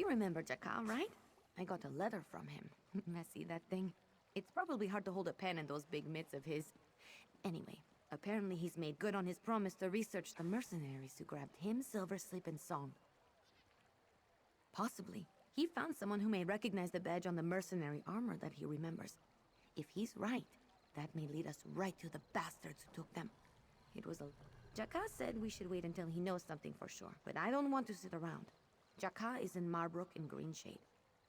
You remember Jakar, right? I got a letter from him. Messy, that thing. It's probably hard to hold a pen in those big mitts of his. Anyway, apparently he's made good on his promise to research the mercenaries who grabbed him, Silversleep, and Song. Possibly. He found someone who may recognize the badge on the mercenary armor that he remembers. If he's right, that may lead us right to the bastards who took them. It was a... Jakar said we should wait until he knows something for sure, but I don't want to sit around. Jakar is in Marbrook in Greenshade.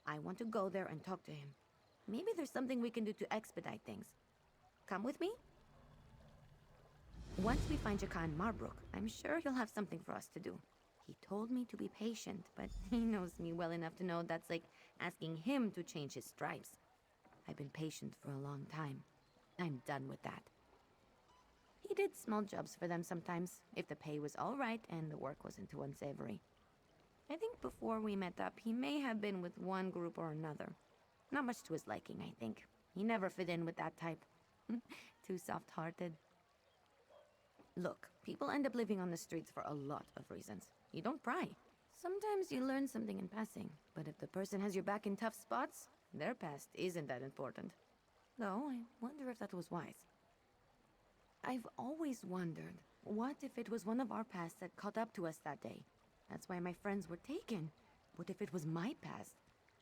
I want to go there and talk to him. Maybe there's something we can do to expedite things. Come with me? Once we find Jakar in Marbrook, I'm sure he'll have something for us to do. He told me to be patient, but he knows me well enough to know that's like asking him to change his stripes. I've been patient for a long time. I'm done with that. He did small jobs for them sometimes, if the pay was all right and the work wasn't too unsavory. I think before we met up, he may have been with one group or another. Not much to his liking, I think. He never fit in with that type. Too soft-hearted. Look, people end up living on the streets for a lot of reasons. You don't pry. Sometimes you learn something in passing, but if the person has your back in tough spots, their past isn't that important. Though, I wonder if that was wise. I've always wondered, what if it was one of our pasts that caught up to us that day? That's why my friends were taken. What if it was my past?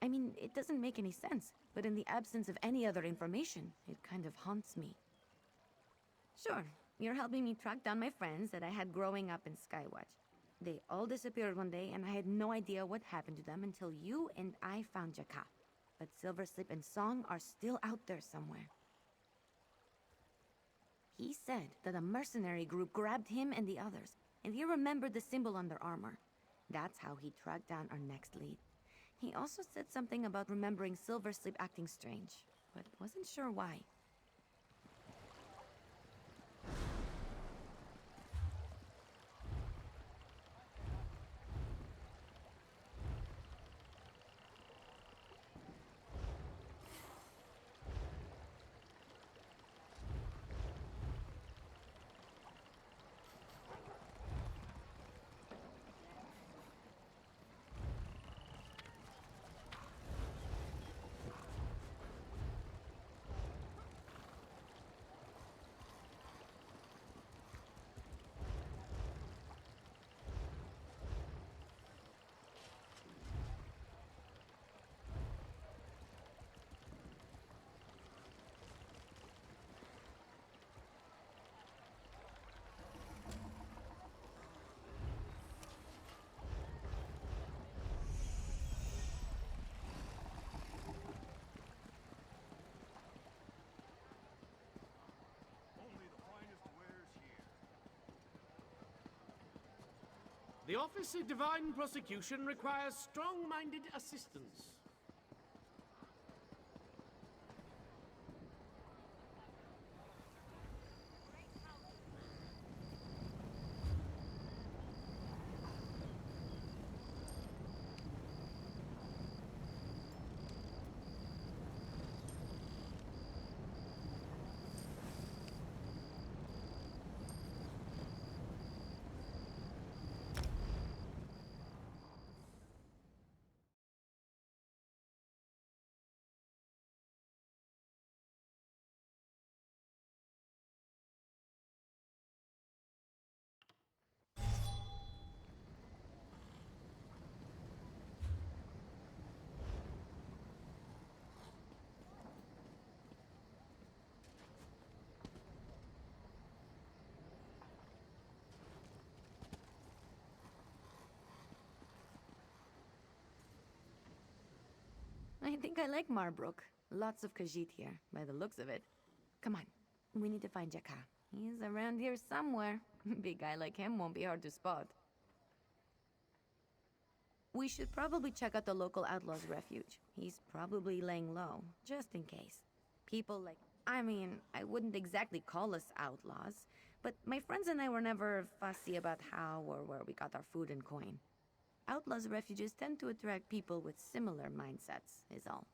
I mean, it doesn't make any sense, but in the absence of any other information, it kind of haunts me. Sure, you're helping me track down my friends that I had growing up in Skywatch. They all disappeared one day, and I had no idea what happened to them until you and I found Jakar. But Silversleep and Song are still out there somewhere. He said that a mercenary group grabbed him and the others, and he remembered the symbol on their armor. That's how he tracked down our next lead. He also said something about remembering Silversleep acting strange, but wasn't sure why. The Office of Divine Prosecution requires strong-minded assistance. I think I like Marbrook. Lots of Khajiit here, by the looks of it. Come on, we need to find Jakar. He's around here somewhere. Big guy like him won't be hard to spot. We should probably check out the local outlaws' refuge. He's probably laying low, just in case. People like... I mean, I wouldn't exactly call us outlaws, but my friends and I were never fussy about how or where we got our food and coin. Outlaws' refuges tend to attract people with similar mindsets, is all.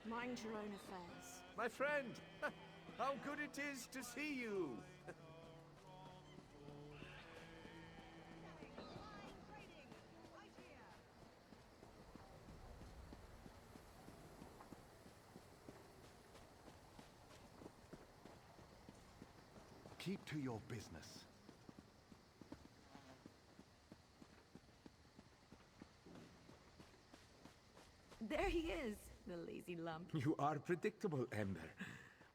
Mind your own affairs. My friend, How good it is to see you! Keep to your business. There he is, the lazy lump. You are predictable, Ember.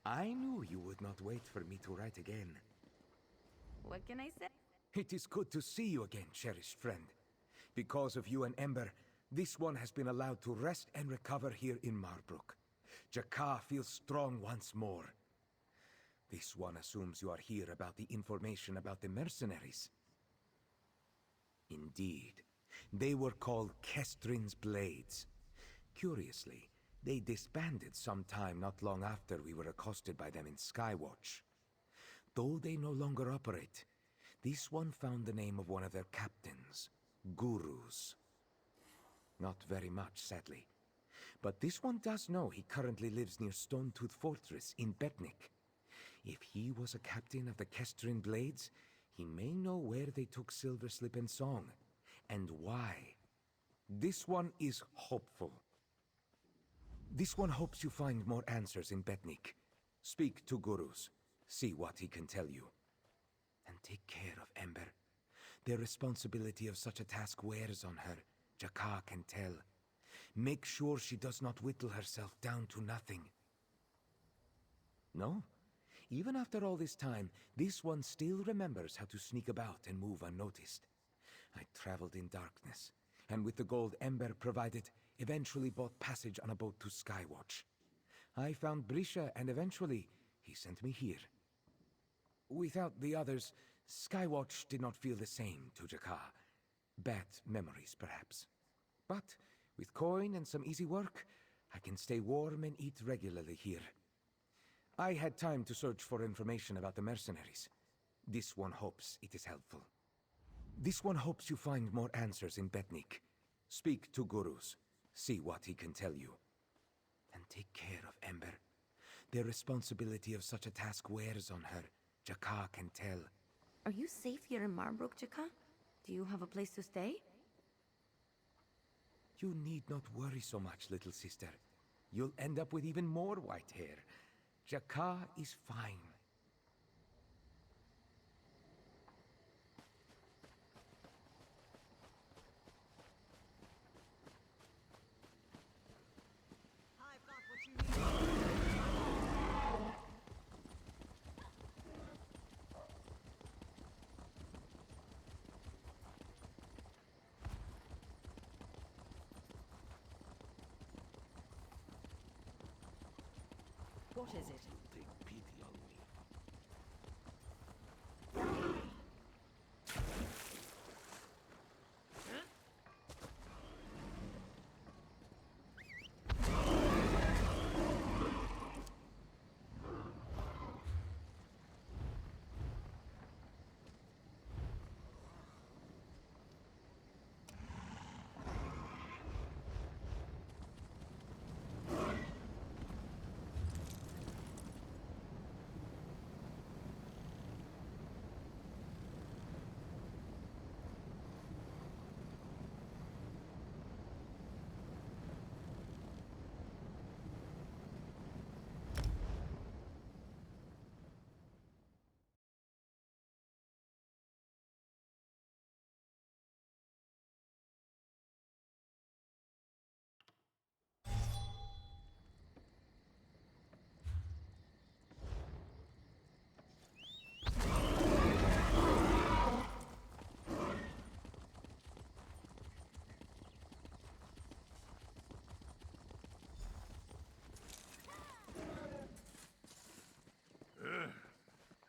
I knew you would not wait for me to write again. What can I say? It is good to see you again, cherished friend. Because of you and Ember, this one has been allowed to rest and recover here in Marbrook. Jakar feels strong once more. This one assumes you are here about the information about the mercenaries. Indeed. They were called Kestrin's Blades. Curiously, they disbanded sometime not long after we were accosted by them in Skywatch. Though they no longer operate, this one found the name of one of their captains, Gurus. Not very much, sadly. But this one does know he currently lives near Stonetooth Fortress in Betnik. If he was a captain of the Kestrin Blades, he may know where they took Silverslip and Song, and why. This one is hopeful. This one hopes you find more answers in Betnik. Speak to Gurus. See what he can tell you. And take care of Ember. The responsibility of such a task wears on her, Jakar can tell. Make sure she does not whittle herself down to nothing. No? Even after all this time, this one still remembers how to sneak about and move unnoticed. I traveled in darkness, and with the gold Ember provided, eventually bought passage on a boat to Skywatch. I found Brisha, and eventually, he sent me here. Without the others, Skywatch did not feel the same to Jakar. Bad memories, perhaps. But with coin and some easy work, I can stay warm and eat regularly here. I had time to search for information about the mercenaries. This one hopes it is helpful. This one hopes you find more answers in Betnik. Speak to Gurus. See what he can tell you. And take care of Ember. The responsibility of such a task wears on her. Jakar can tell. Are you safe here in Marbrook, Jakar? Do you have a place to stay? You need not worry so much, little sister. You'll end up with even more white hair. Jakar is fine. I've got what you need. What is it? Take pity on me.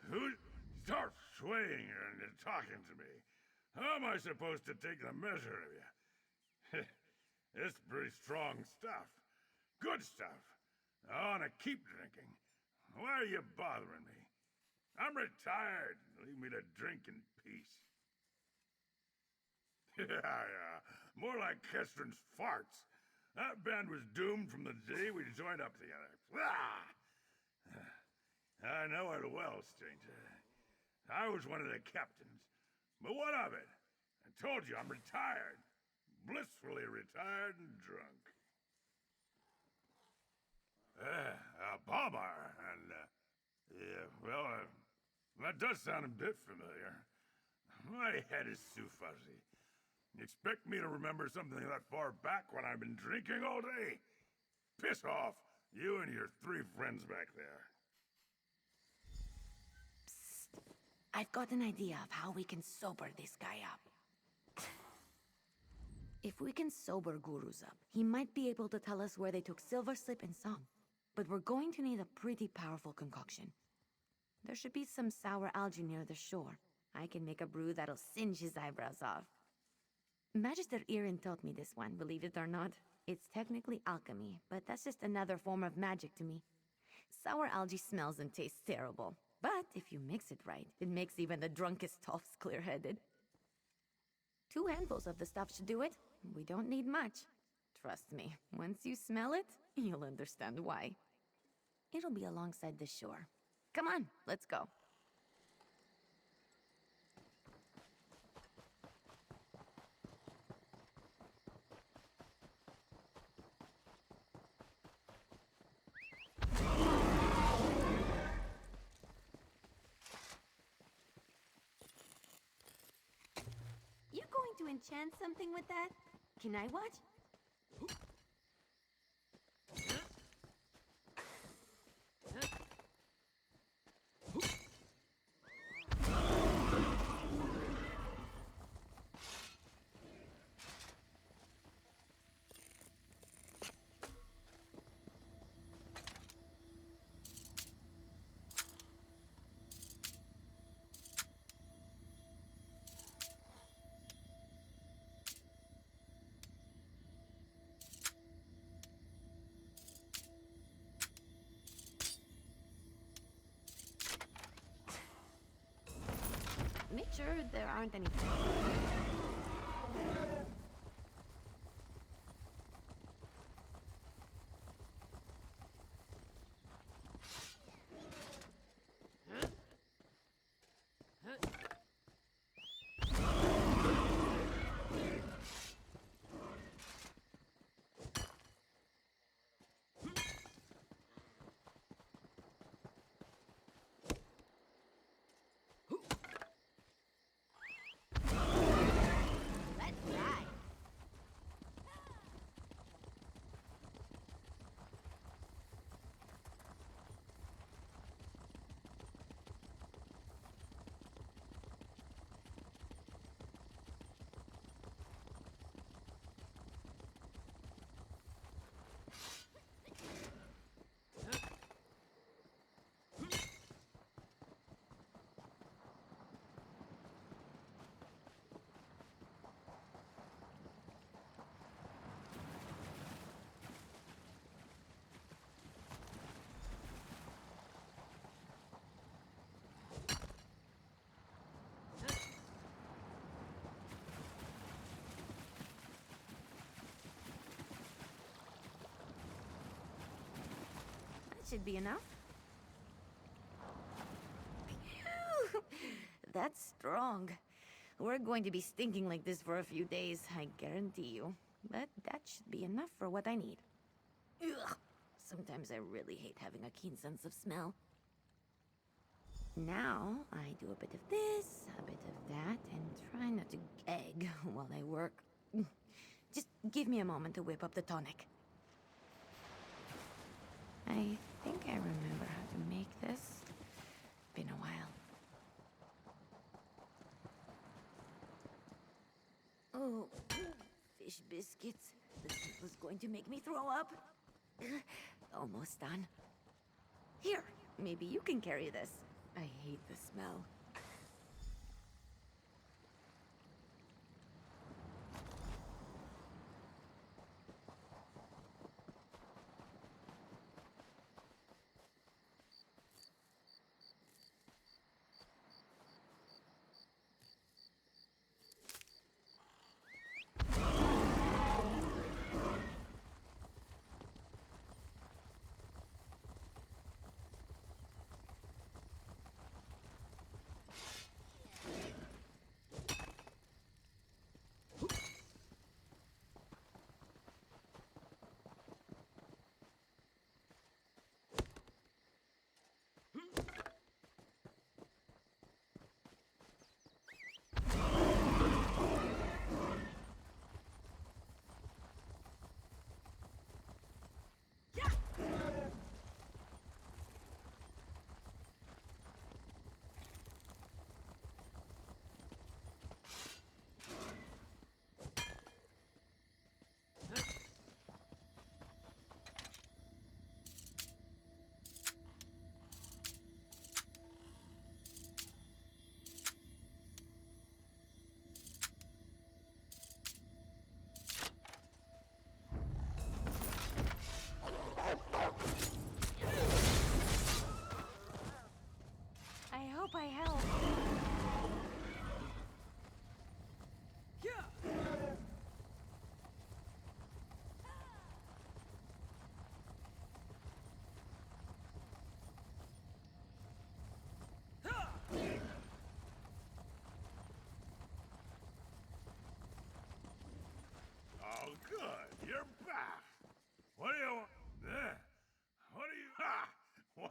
Who starts swaying and talking to me? How am I supposed to take the measure of you? It's pretty strong stuff. Good stuff. I want to keep drinking. Why are you bothering me? I'm retired. Leave me to drink in peace. Yeah. More like Kestrin's farts. That band was doomed from the day we joined up together. Ah! I know it well, stranger. I was one of the captains. But what of it? I told you I'm retired. Blissfully retired and drunk. A bomber, and, yeah, well, that does sound a bit familiar. My head is too fuzzy. You expect me to remember something that far back when I've been drinking all day? Piss off, you and your 3 friends back there. I've got an idea of how we can sober this guy up. If we can sober Gurus up, he might be able to tell us where they took Silver Slip and Song. But we're going to need a pretty powerful concoction. There should be some sour algae near the shore. I can make a brew that'll singe his eyebrows off. Magister Irin taught me this one, believe it or not. It's technically alchemy, but that's just another form of magic to me. Sour algae smells and tastes terrible. But if you mix it right, it makes even the drunkest toffs clear-headed. 2 handfuls of the stuff should do it. We don't need much. Trust me, once you smell it, you'll understand why. It'll be alongside the shore. Come on, let's go. You going to enchant something with that? Can I watch? Make sure there aren't any. Should be enough. Phew! That's strong. We're going to be stinking like this for a few days, I guarantee you. But that should be enough for what I need. Ugh. Sometimes I really hate having a keen sense of smell. Now, I do a bit of this, a bit of that, and try not to gag while I work. Just give me a moment to whip up the tonic. I think I remember how to make this. Been a while. Oh, fish biscuits. This was going to make me throw up. Almost done. Here, maybe you can carry this. I hate the smell.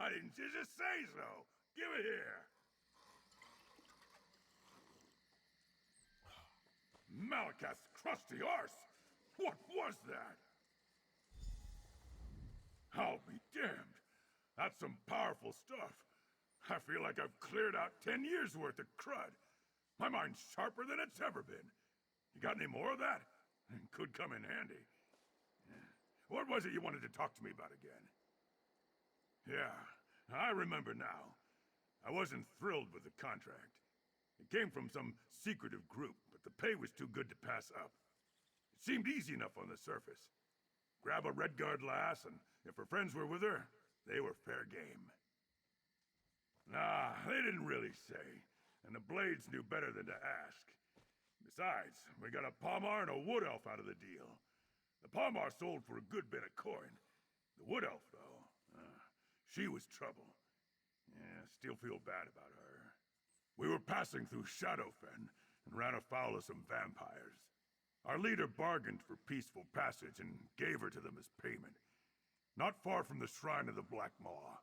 Why didn't you just say so? Give it here. Malakath's crusty arse! What was that? I'll be damned. That's some powerful stuff. I feel like I've cleared out 10 years worth of crud. My mind's sharper than it's ever been. You got any more of that? Could come in handy. What was it you wanted to talk to me about again? Yeah, I remember now. I wasn't thrilled with the contract. It came from some secretive group, but the pay was too good to pass up. It seemed easy enough on the surface. Grab a Redguard lass, and if her friends were with her, they were fair game. Nah, they didn't really say, and the Blades knew better than to ask. Besides, we got a Palmar and a Wood Elf out of the deal. The Palmar sold for a good bit of coin. The Wood Elf, though, she was trouble. Yeah, still feel bad about her. We were passing through Shadowfen and ran afoul of some vampires. Our leader bargained for peaceful passage and gave her to them as payment. Not far from the Shrine of the Black Maw.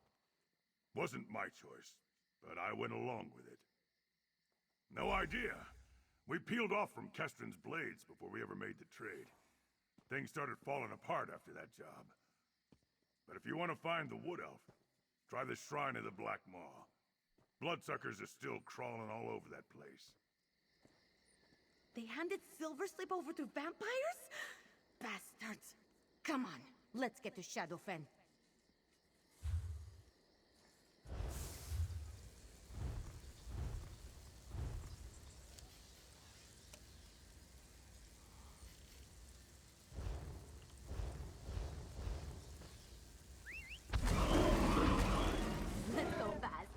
Wasn't my choice, but I went along with it. No idea. We peeled off from Kestrin's Blades before we ever made the trade. Things started falling apart after that job. But if you want to find the Wood Elf, try the Shrine of the Black Maw. Bloodsuckers are still crawling all over that place. They handed Silverslip over to vampires? Bastards! Come on, let's get to Shadowfen. Let's go fast.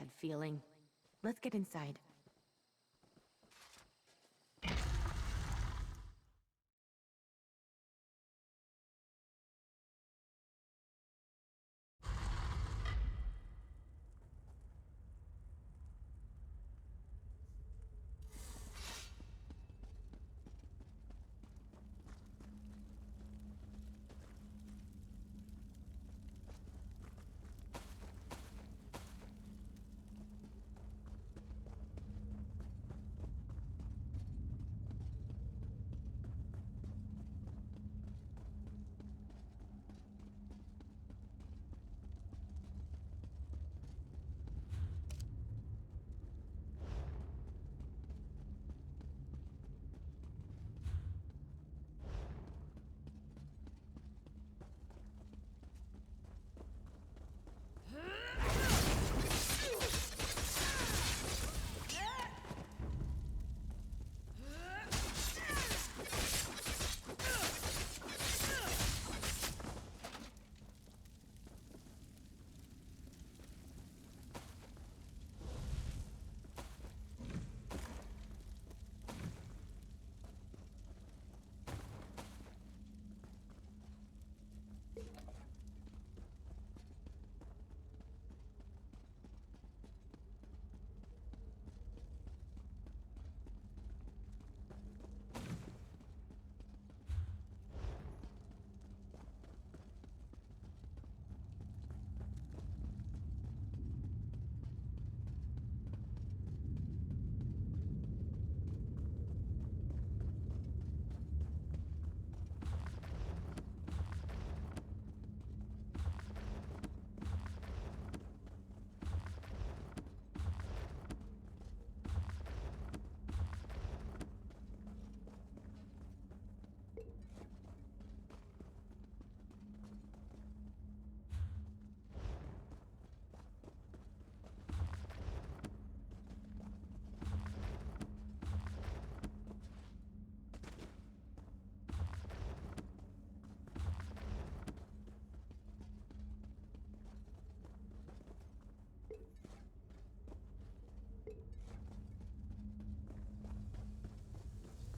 bad feeling. Let's get inside.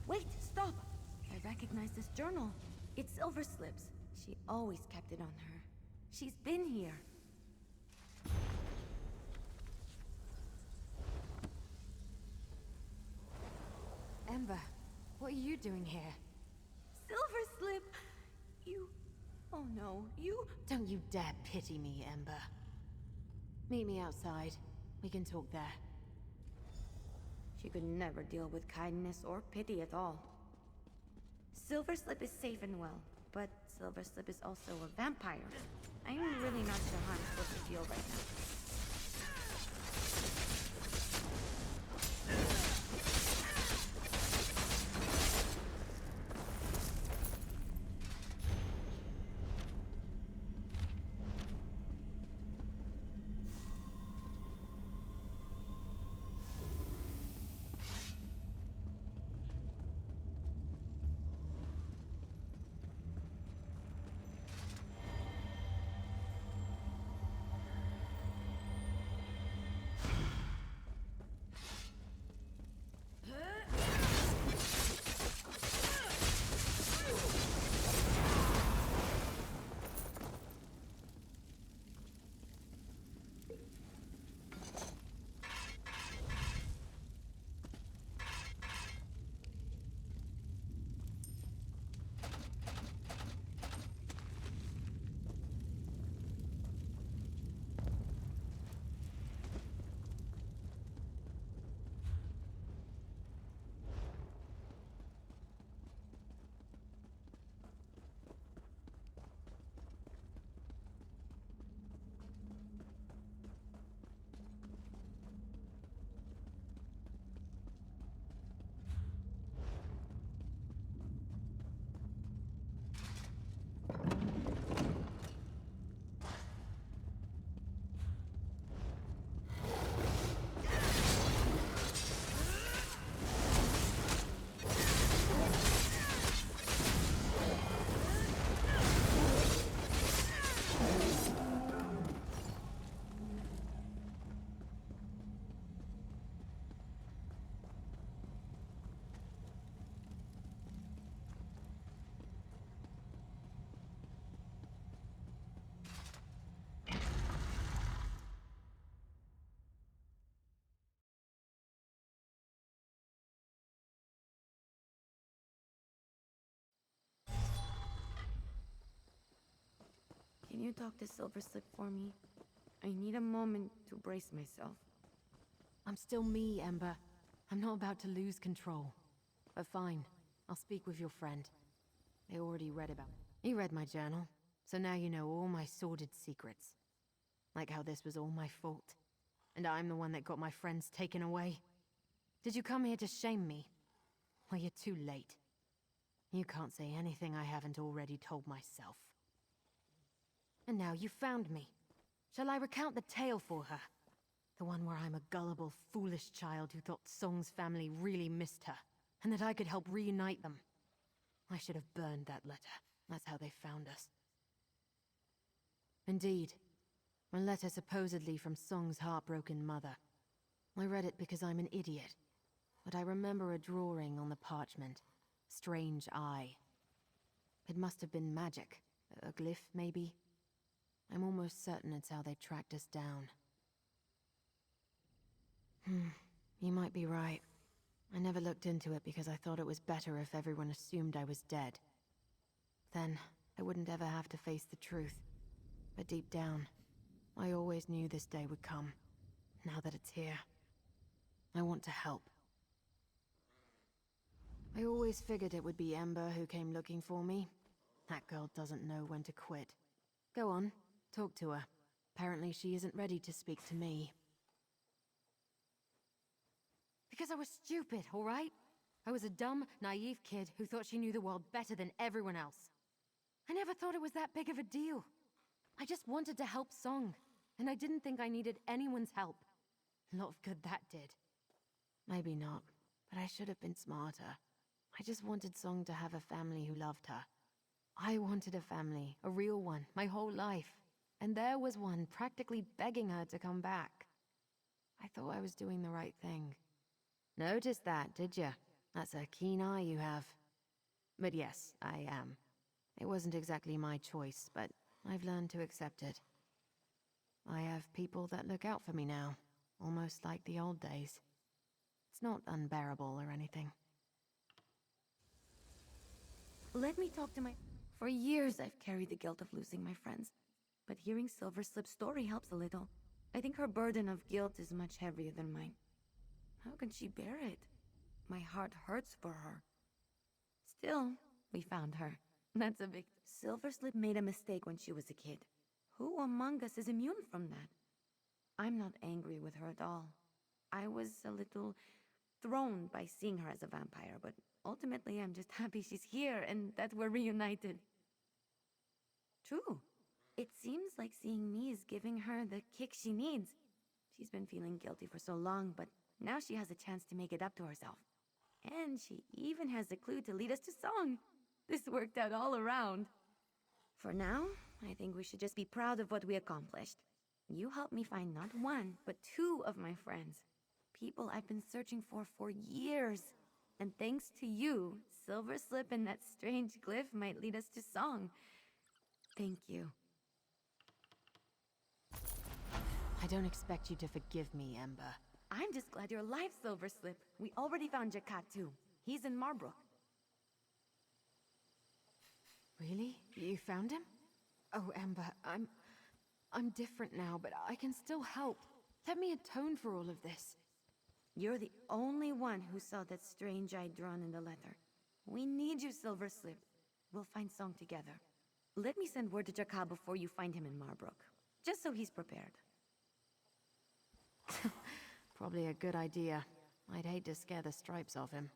Wait, stop! I recognize this journal. It's Silverslip's. She always kept it on her. She's been here. Ember, what are you doing here? Silverslip! You... Oh no, you... Don't you dare pity me, Ember. Meet me outside. We can talk there. She could never deal with kindness or pity at all. Silverslip is safe and well, but Silverslip is also a vampire. I'm really not sure how I'm supposed to feel right now. you talk to Silver Slip for me? I need a moment to brace myself. I'm still me, Ember. I'm not about to lose control. But fine, I'll speak with your friend. They already read about it. You read my journal, so now you know all my sordid secrets. Like how this was all my fault. And I'm the one that got my friends taken away. Did you come here to shame me? Well, you're too late. You can't say anything I haven't already told myself. And now you found me. Shall I recount the tale for her? The one where I'm a gullible, foolish child who thought Song's family really missed her, and that I could help reunite them. I should have burned that letter. That's how they found us. Indeed. A letter supposedly from Song's heartbroken mother. I read it because I'm an idiot. But I remember a drawing on the parchment. Strange eye. It must have been magic. A glyph, maybe? I'm almost certain it's how they tracked us down. You might be right. I never looked into it because I thought it was better if everyone assumed I was dead. Then, I wouldn't ever have to face the truth. But deep down, I always knew this day would come. Now that it's here, I want to help. I always figured it would be Ember who came looking for me. That girl doesn't know when to quit. Go on, talk to her. Apparently she isn't ready to speak to me. Because I was stupid, alright? I was a dumb, naive kid who thought she knew the world better than everyone else. I never thought it was that big of a deal. I just wanted to help Song, and I didn't think I needed anyone's help. A lot of good that did. Maybe not, but I should have been smarter. I just wanted Song to have a family who loved her. I wanted a family, a real one, my whole life. And there was one practically begging her to come back. I thought I was doing the right thing. Noticed that, did you? That's a keen eye you have. But yes, I am. It wasn't exactly my choice, but I've learned to accept it. I have people that look out for me now, almost like the old days. It's not unbearable or anything. Let me talk to my... For years I've carried the guilt of losing my friends. But hearing Silver Slip's story helps a little. I think her burden of guilt is much heavier than mine. How can she bear it? My heart hurts for her. Still, we found her. That's a big... Silver Slip made a mistake when she was a kid. Who among us is immune from that? I'm not angry with her at all. I was a little thrown by seeing her as a vampire, but ultimately I'm just happy she's here and that we're reunited. True. It seems like seeing me is giving her the kick she needs. She's been feeling guilty for so long, but now she has a chance to make it up to herself. And she even has a clue to lead us to Song. This worked out all around. For now, I think we should just be proud of what we accomplished. You helped me find not one, but two of my friends. People I've been searching for years. And thanks to you, Silver Slip and that strange glyph might lead us to Song. Thank you. I don't expect you to forgive me, Ember. I'm just glad you're alive, Silver Slip. We already found Jakat too. He's in Marbrook. Really? You found him? Oh, Ember, I'm different now, but I can still help. Let me atone for all of this. You're the only one who saw that strange eye drawn in the letter. We need you, Silver Slip. We'll find Song together. Let me send word to Jakat before you find him in Marbrook, just so he's prepared. Probably a good idea. I'd hate to scare the stripes off him.